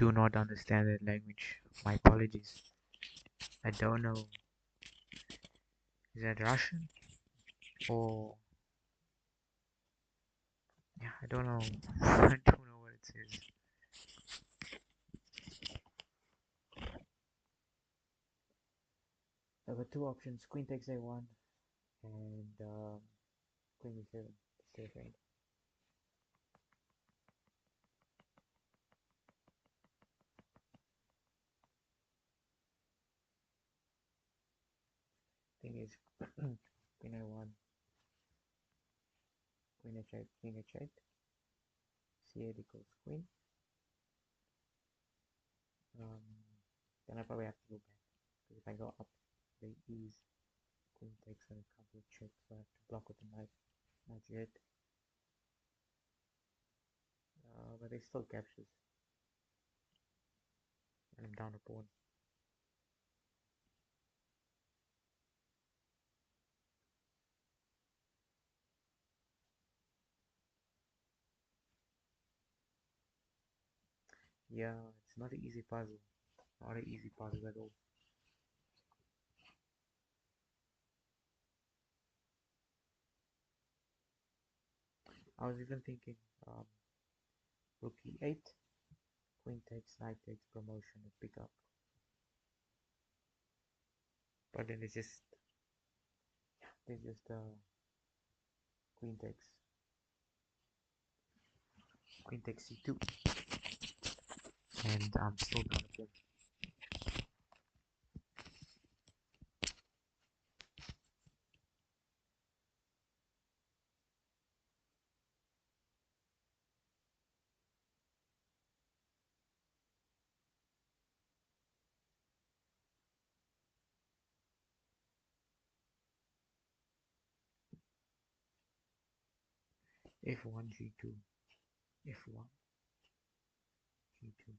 do not understand that language. My apologies. I don't know. Is that Russian? Or yeah, I don't know. I don't know what it says. There were two options: Queen takes A1 and Queen E7. Thing is, Queen A1, Queen H8, King H8, C8 equals Queen. Then I probably have to go back, because if I go up, they ease. Queen takes a couple of checks, so I have to block with the knight. Not yet. But they still captures. And I'm down a pawn. Yeah, it's not an easy puzzle. Not an easy puzzle at all. I was even thinking rook e8, queen takes, knight takes, promotion and pick up. But then it's just queen takes c2, and I'm still down a pawn. f1 g2, f1 g2.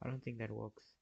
I don't think that works.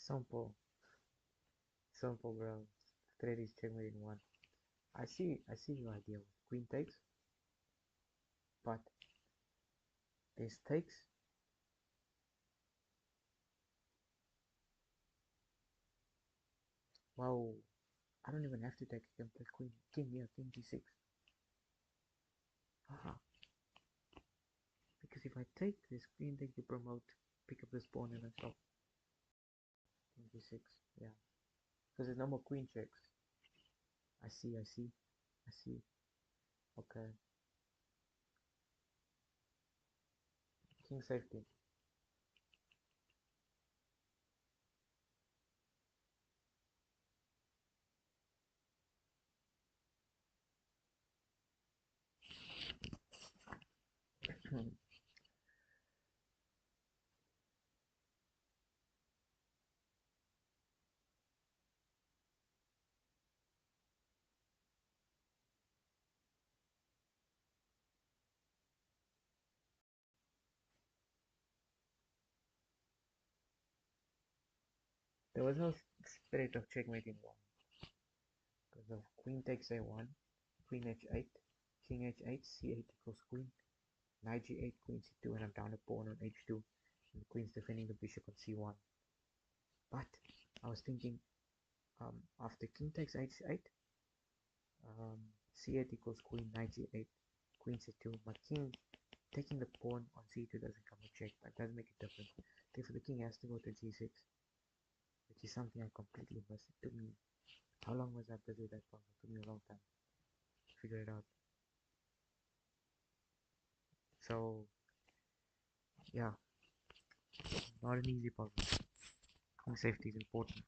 Simple, bro. Trade is checkmate in one. I see your idea with queen takes, but this takes. Wow, I don't even have to take. I can play queen, king here, king d6. Haha. Because if I take this queen, take you promote, pick up this pawn and I stop. King d6, yeah. Because there's no more queen checks. I see. Okay. King safety. There was no spirit of checkmate in one. Because of queen takes a1, queen h8, king h8, c8 equals queen, knight g8, queen c2, and I'm down a pawn on h2. And the queen's defending the bishop on c1. But I was thinking, after king takes h8, um, c8 equals queen knight c8, queen c2. My king taking the pawn on c2 doesn't come with check, but it does make a difference. Therefore, the king has to go to g6, which is something I completely missed. It took me, how long was I busy with that problem? It took me a long time to figure it out. So, yeah, not an easy puzzle. King safety is important.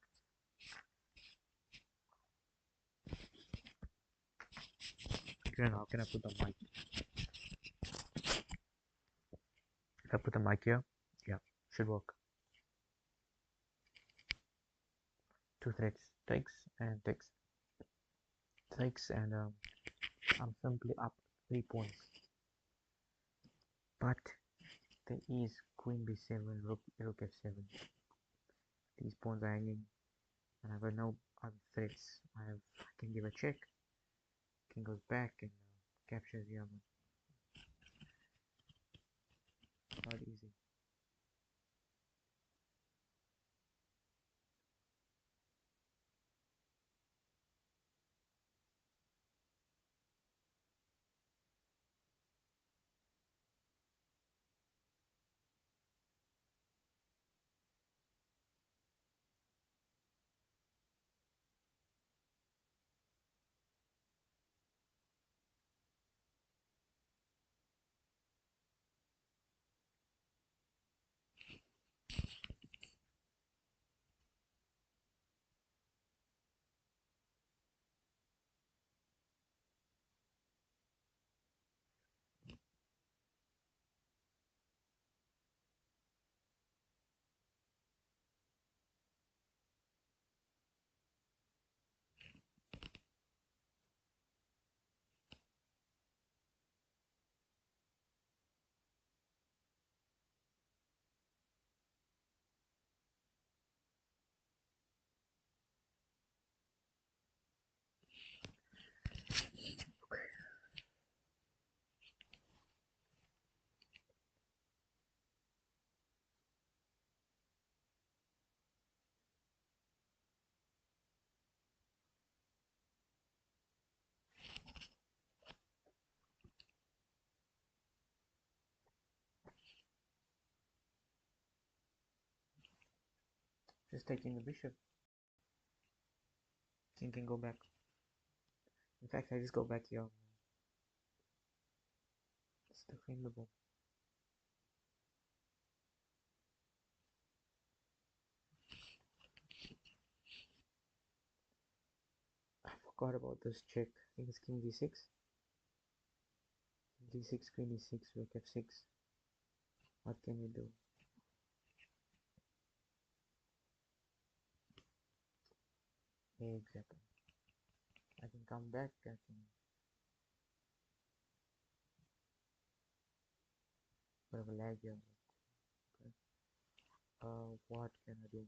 Again, how can I put the mic? If I put the mic here, yeah, should work. Two threads, takes and takes, takes, and I'm simply up 3 points. But there is queen b7, rook f7. These pawns are hanging, and I've got no other threats. I can give a check. King goes back and captures the other. Not easy. Just taking the bishop. King can go back. In fact, I just go back here. It's defendable. I forgot about this check. I think it's king d6. D6, queen e6, rook f6. What can we do? Exactly. I can come back. I can put a lag here. Okay. What can I do?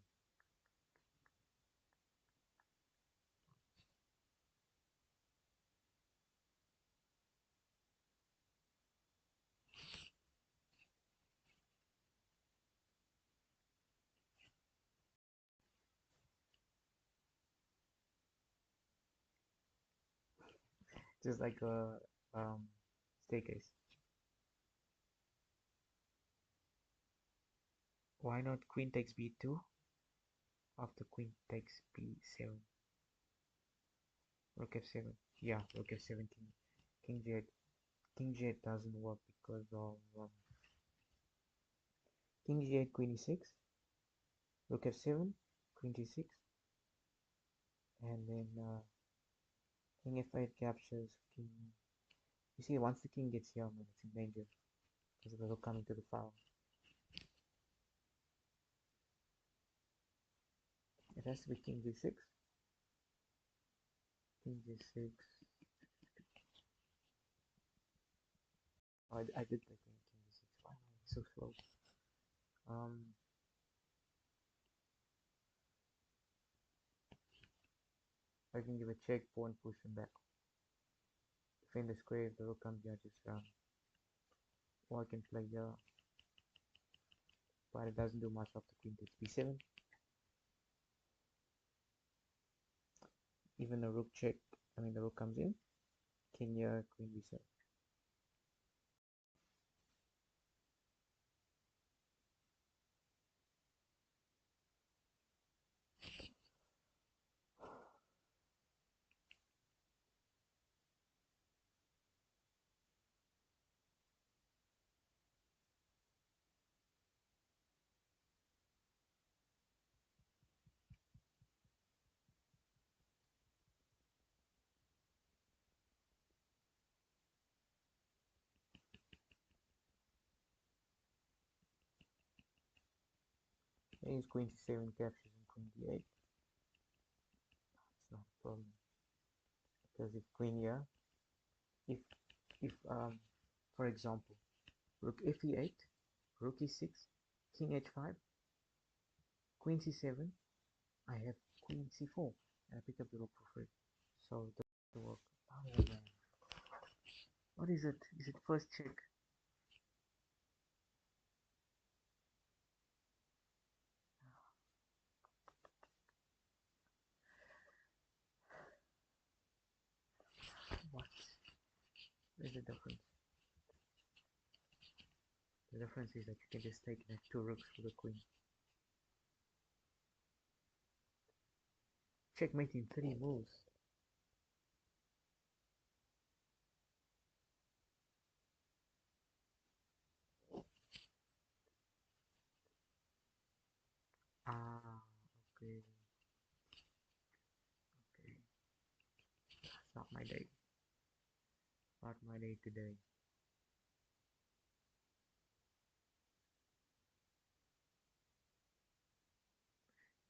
Just like a staircase. Why not queen takes b2 after queen takes b7? Rook f7. Yeah, rook f7. King j8. King j8 doesn't work because of king g8, queen e6, rook f7, queen d6, and then king f8 captures king. You see, once the king gets here, man, it's in danger because of the rook coming to the file. It has to be king g6, king g6. Oh, I did play king g6. Why am I so slow? I can give a check, pawn, push him back. Defend the square if the rook comes here, just or I can play here, but it doesn't do much after queen takes b7. Even a rook check, I mean the rook comes in, king here, queen b7. Use queen c7 captures and queen d8. It's not a problem because if queen here, if for example, rook f e8, rook e6, king h5, queen c7, I have queen c4, and I pick up the rook for free. So it doesn't work. Oh man, what is it? Is it first check? What? Where's the difference? The difference is that you can just take that two rooks for the queen. Checkmate in 3 moves. Ah, okay, okay. It's not my day. Not my day today.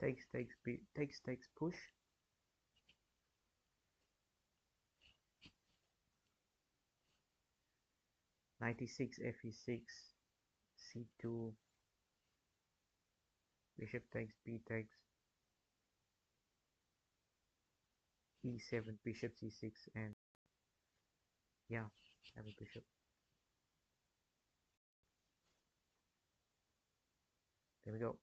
Takes, push. 96 fe6, c2, bishop takes, b takes, e7, bishop c6, and yeah, have a bishop. There we go.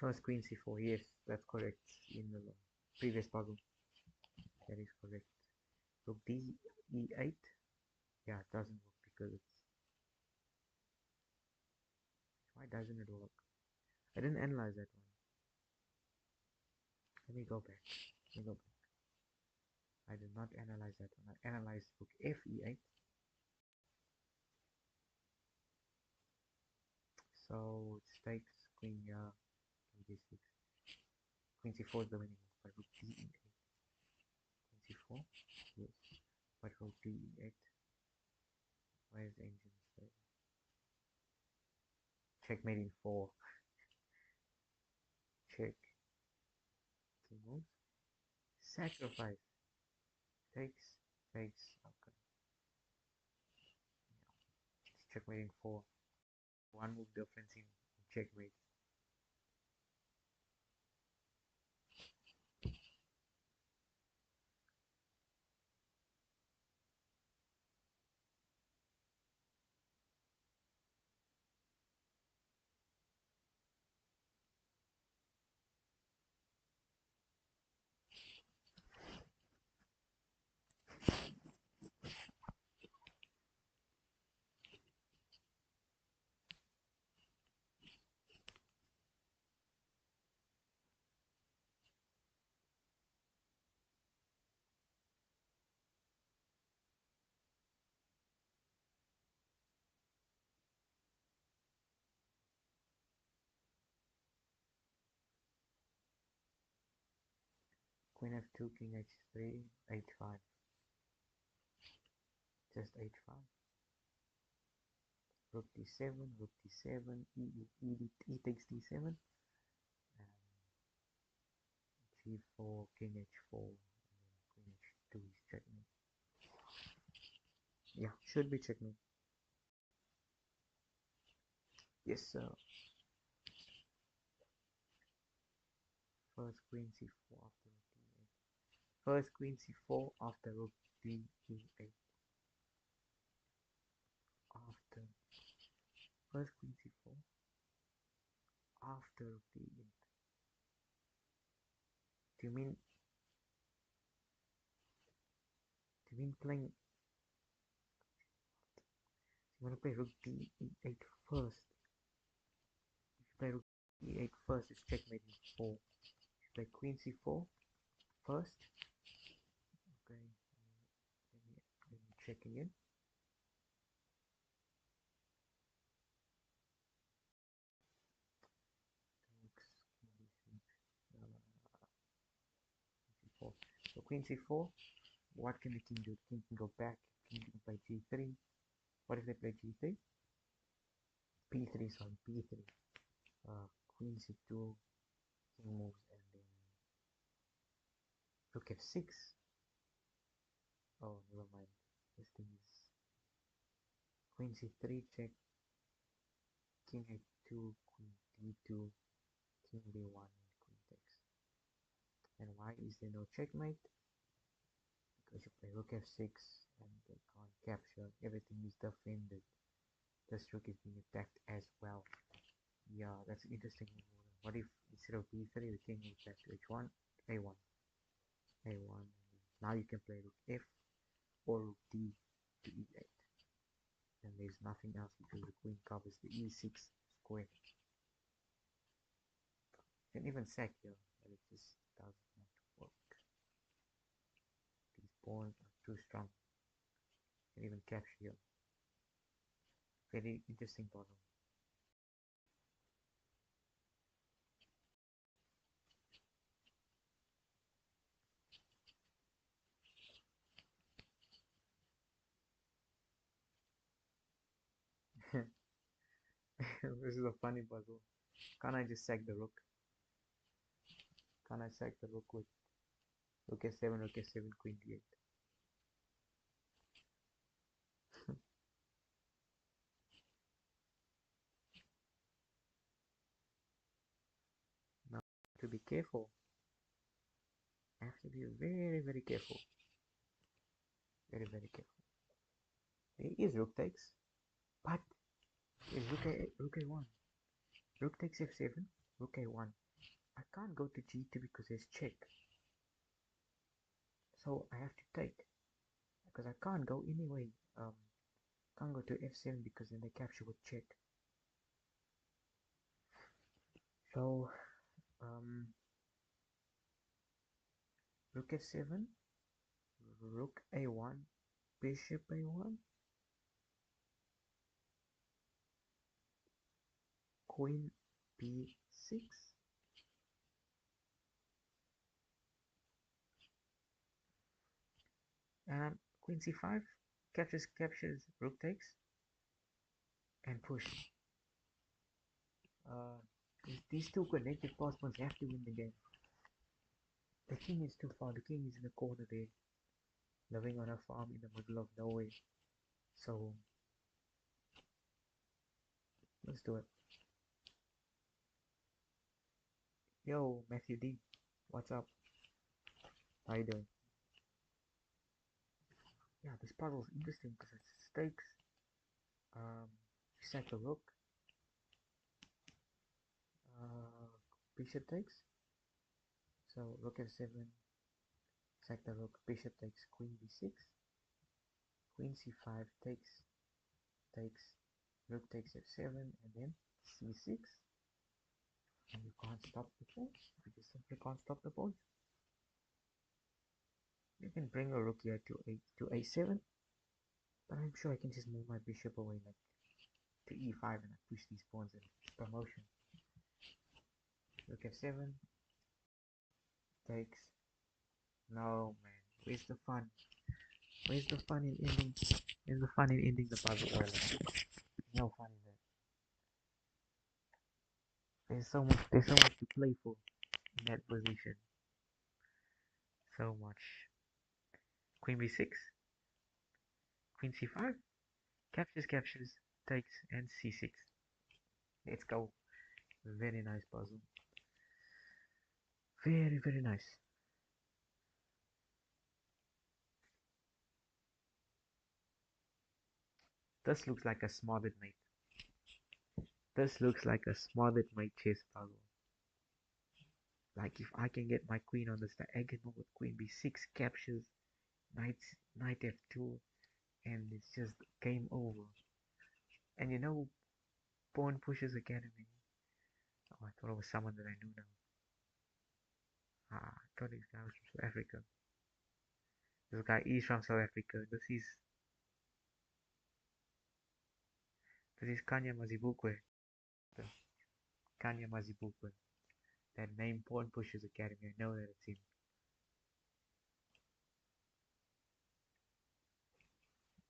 First queen c4, yes, that's correct. In the previous puzzle, that is correct. Rook d e8, yeah, it doesn't work because it's, why doesn't it work? I didn't analyze that one. Let me go back. I did not analyze that one. I analyzed rook f e8. So it takes queen here, king d6. Queen c4 is the winning move by rook d e8. Queen c4, yes. But rook d e8. Where is the engine? Checkmate in 4. Check. King moves. Sacrifice. Takes. Okay. It's checkmate in 4. One move difference in checkmate. Queen f2, king h3, h5. Just h5. Rook d7, rook d7, e takes d7, and g4, king h4, and then queen h2 is checkmate. Yeah, should be checkmate. Yes, sir. First queen c4 after rook d8. First queen c4 after rook d8. After first queen c4 after rook d8. Do you mean playing? You want to play rook d8 first? If you play rook d8 first, it's checkmate in 4. If you play queen c4 first, okay. Let me check again. C4. So queen c4. What can the king do? The king can go back. King can play g3. What if they play g3? p3. Sorry, p3. Queen c2. King moves and then rook f6. Oh, never mind. This thing is queen c3 check. King a2. Queen d2. King b1. Queen takes. And why is there no checkmate? Because you play rook f6 and they can't capture. Everything is defended. This rook is being attacked as well. Yeah, that's interesting. What if instead of b3 the king moves back to h1, a1, a1. Now you can play rook f or rook d to e8. And there's nothing else because the queen covers the e6 square. You can even sack here, but it just does not work. These pawns are too strong. You can even capture here. Very interesting puzzle. This is a funny puzzle. Can't I just sack the rook? Can't I sack the rook with rook s7, rook s7, queen d8? Now to be careful. I have to be very, very careful. Very, very careful. There is rook takes, but is rook a1. Rook takes f7, rook a1. I can't go to g2 because there's check. So I have to take because I can't go anyway. Can't go to f7 because then they capture with check. So rook f7, rook a1, bishop a1, queen b6, and queen c5 captures rook takes and push. These two connected passbones have to win the game. The king is too far. The king is in the corner there, living on a farm in the middle of nowhere. So let's do it. Yo, Matthew D, what's up? How you doing? Yeah, this puzzle is interesting because it's stakes. You sack the rook. Bishop takes. So rook f7, sack the rook. Bishop takes queen b6. Queen c5 takes. Rook takes f7 and then c6. And you can't stop the pawns. You just simply can't stop the pawns. You can bring a rook here to a7, but I'm sure I can just move my bishop away like to e5 and I push these pawns in promotion. Rook f7 takes, No, man. Where's the fun? Where's the fun in ending? Where's the fun in ending the puzzle early? No fun in that. There's so much. There's so much to play for in that position. So much. Queen b6, Queen c5, captures, captures, takes, and c6. Let's go. Very nice puzzle. Very, very nice. This looks like a smothered mate. This looks like a smothered mate chess puzzle. Like if I can get my queen on this diagonal with queen b6 captures, knight knight f2, and it's just game over. And you know, Pawn Pushers Academy. Oh, I thought it was someone that I knew now. I thought this guy was from South Africa. This guy is from South Africa. This is Kanya Mazibukwe. The Kanya Mazibukwe. That name Pawn Pushers Academy. I know that it's him.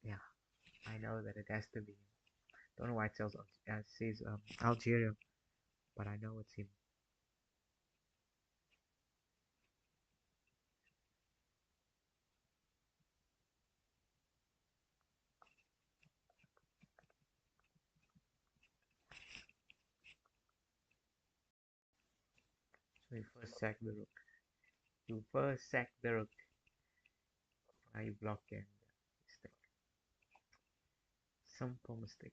Yeah, I know that it has to be him. Don't know why it says Algeria, but I know it's him. So you first sack the rook. You first sack the rook. Now you block and mistake. Simple mistake.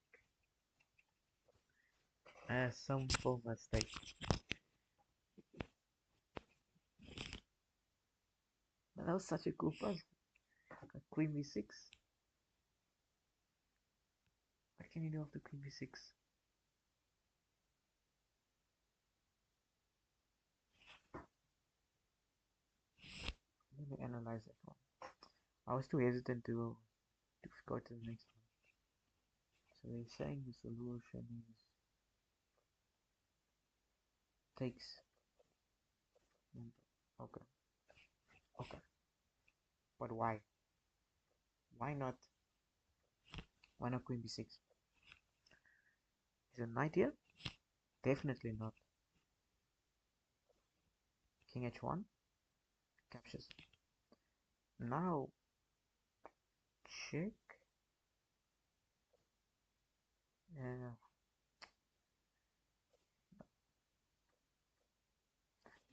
A simple mistake. That was such a cool puzzle. Queen b6. What can you do after queen b6? Let me analyze that one. I was too hesitant to go to the next one. So they're saying the solution is takes. Okay, okay. But why? Why not? Why not queen b6? Is it knight here? Definitely not. King h1 captures. Now check. Uh,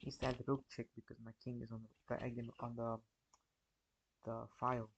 is that rook check because my king is on the file.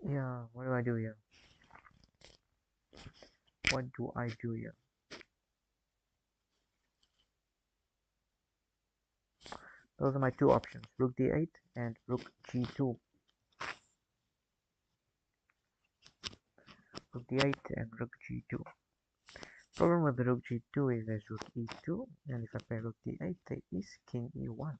Yeah, what do I do here? What do I do here? Those are my two options, rook d8 and rook g2. Rook d8 and rook g2. Problem with rook g2 is there's rook e2, and if I play rook d8, there is king e1.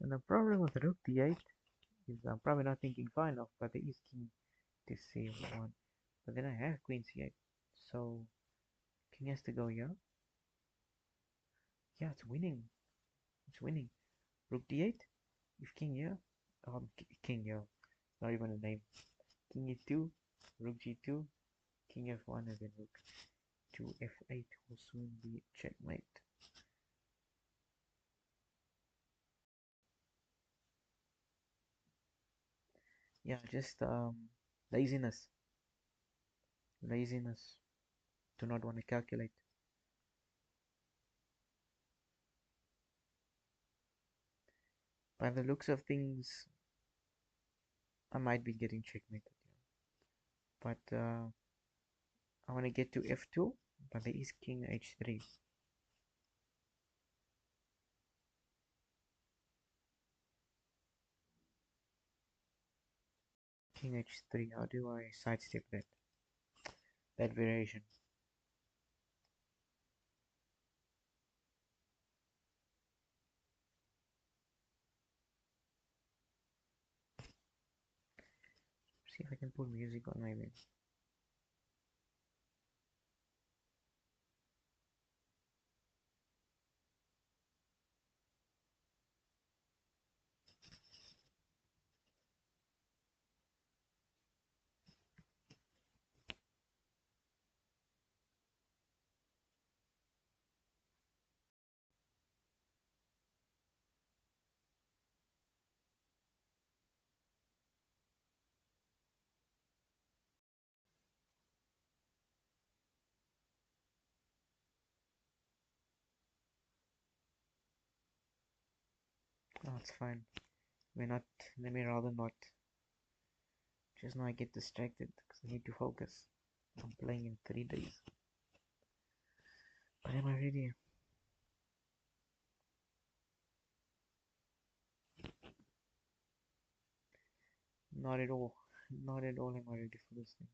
And the problem with rook d8 is I'm probably not thinking fine enough, but there is king to c1. But then I have queen c8, so king has to go here. Yeah, it's winning. It's winning. Rook d8. If king here, king here. Not even a name. King e2, rook g2, king f1, and then rook to f8 will soon be checkmate. Yeah, just laziness. Laziness. Do not want to calculate. By the looks of things, I might be getting checkmated. But I want to get to f2, but there is king h3. King h3, how do I sidestep that variation? See if I can put music on my name. Oh, it's fine. Let me rather not. Just now I get distracted because I need to focus. I'm playing in 3 days. But am I ready? Not at all. Not at all am I ready for this thing.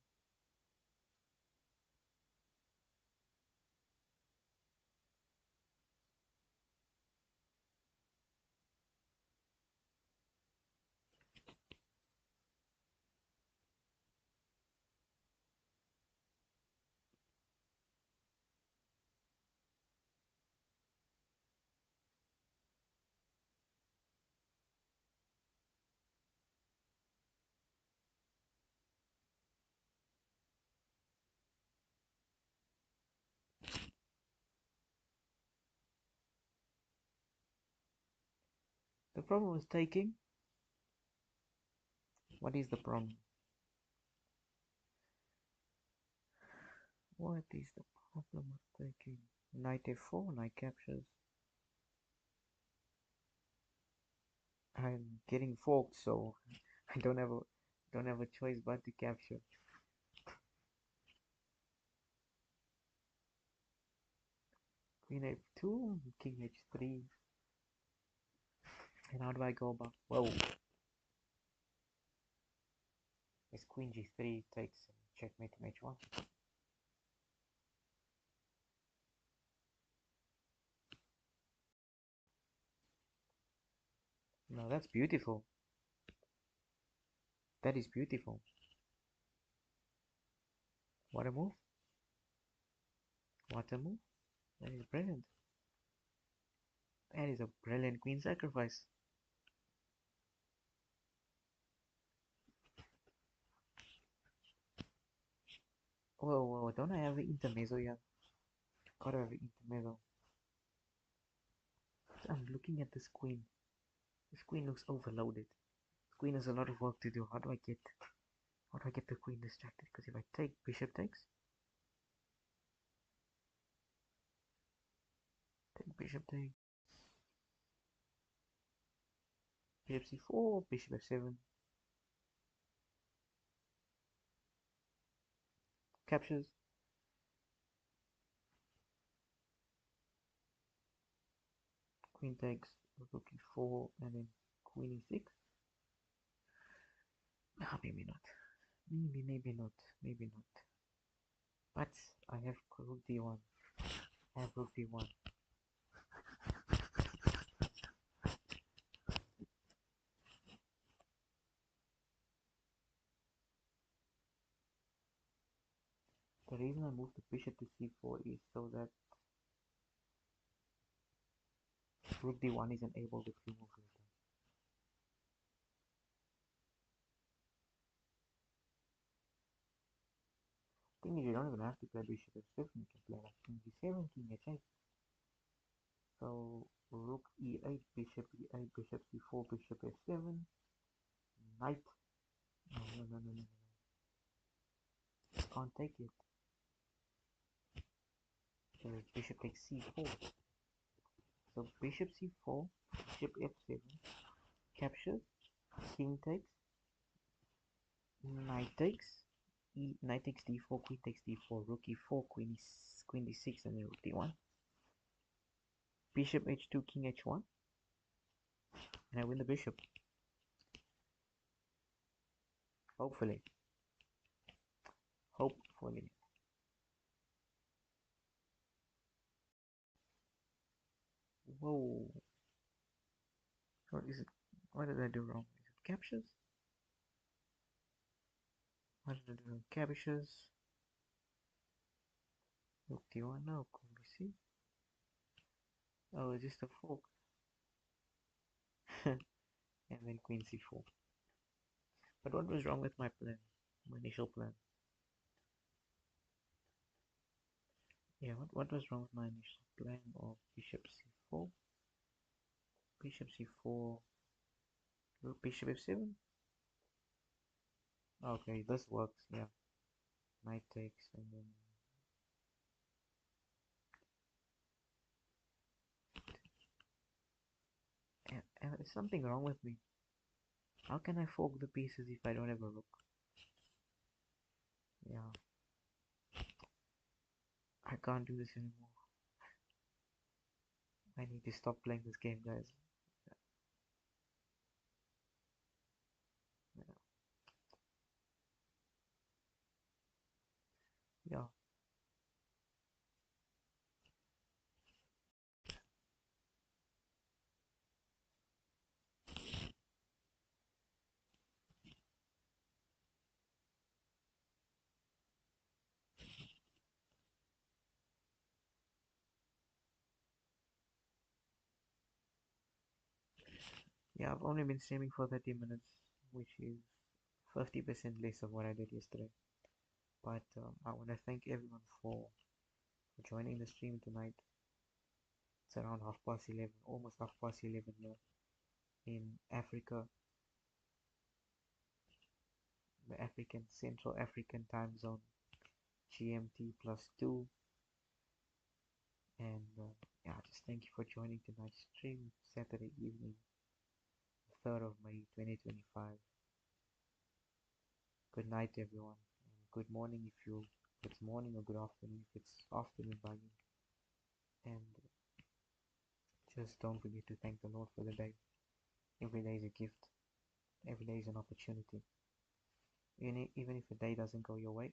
The problem with taking. What is the problem? What is the problem with taking? Knight f4, knight captures. I'm getting forked, so I don't have a choice but to capture. Queen f2, king h3. And how do I go about? Whoa! This queen g3 takes checkmate to h1. No, that's beautiful. That is beautiful. What a move. What a move. That is brilliant. That is a brilliant queen sacrifice. Whoa, whoa, don't I have the intermezzo yet? Gotta have the intermezzo. I'm looking at this queen. This queen looks overloaded. This queen has a lot of work to do. How do I get the queen distracted? Because if I take, bishop takes. Take bishop takes. Bishop c4, bishop f7. Captures. Queen takes rook e4 and then queen e6. Ah, maybe not. Maybe not. Maybe not. But I have rook d1. I have rook d1. The reason I moved the bishop to c4 is so that rook d1 isn't able to remove later. Thing is, you don't even have to play bishop f7. You can play like king d7, king h8. So rook e8, bishop e8, bishop c4, bishop f7, knight. No, no, no, no, no, no. Can't take it. So bishop takes c4. So bishop c4, bishop f7, captures, king takes, knight takes, knight takes d4, queen takes d4, rook e4, queen d6, and then rook d1. Bishop h2, king h1, and I win the bishop. Hopefully. Hopefully. Whoa. Or is it? What did I do wrong? Is it captures? What did I do wrong? Captures. Rook d1, no, queen b6. Oh, it's just a fork. And then queen c4. But what was wrong with my plan? My initial plan? Yeah, what was wrong with my initial plan of bishop c4, bishop c4, rook bishop f7? Okay, this works, yeah. Knight takes, and then... And there's something wrong with me. How can I fork the pieces if I don't have a rook? Yeah. I can't do this anymore. I need to stop playing this game, guys. Yeah. Yeah, I've only been streaming for 30 minutes, which is 50% less of what I did yesterday. But I want to thank everyone for joining the stream tonight. It's around 11:30, almost 11:30 here in Africa, the African Central African time zone, GMT +2. And yeah, just thank you for joining tonight's stream, Saturday evening, 3rd of May 2025. Good night, everyone, and good morning if it's morning, or good afternoon if it's afternoon by you. And just don't forget to thank the Lord for the day. Every day is a gift. Every day is an opportunity. Even if a day doesn't go your way,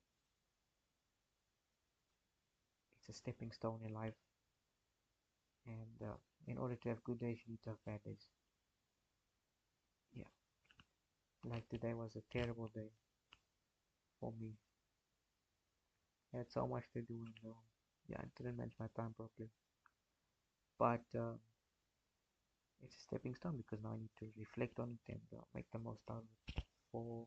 it's a stepping stone in life. And in order to have good days, you need to have bad days. Yeah, like today was a terrible day for me. I had so much to do, and yeah, I didn't manage my time properly. But it's a stepping stone, because now I need to reflect on it and make the most out of it for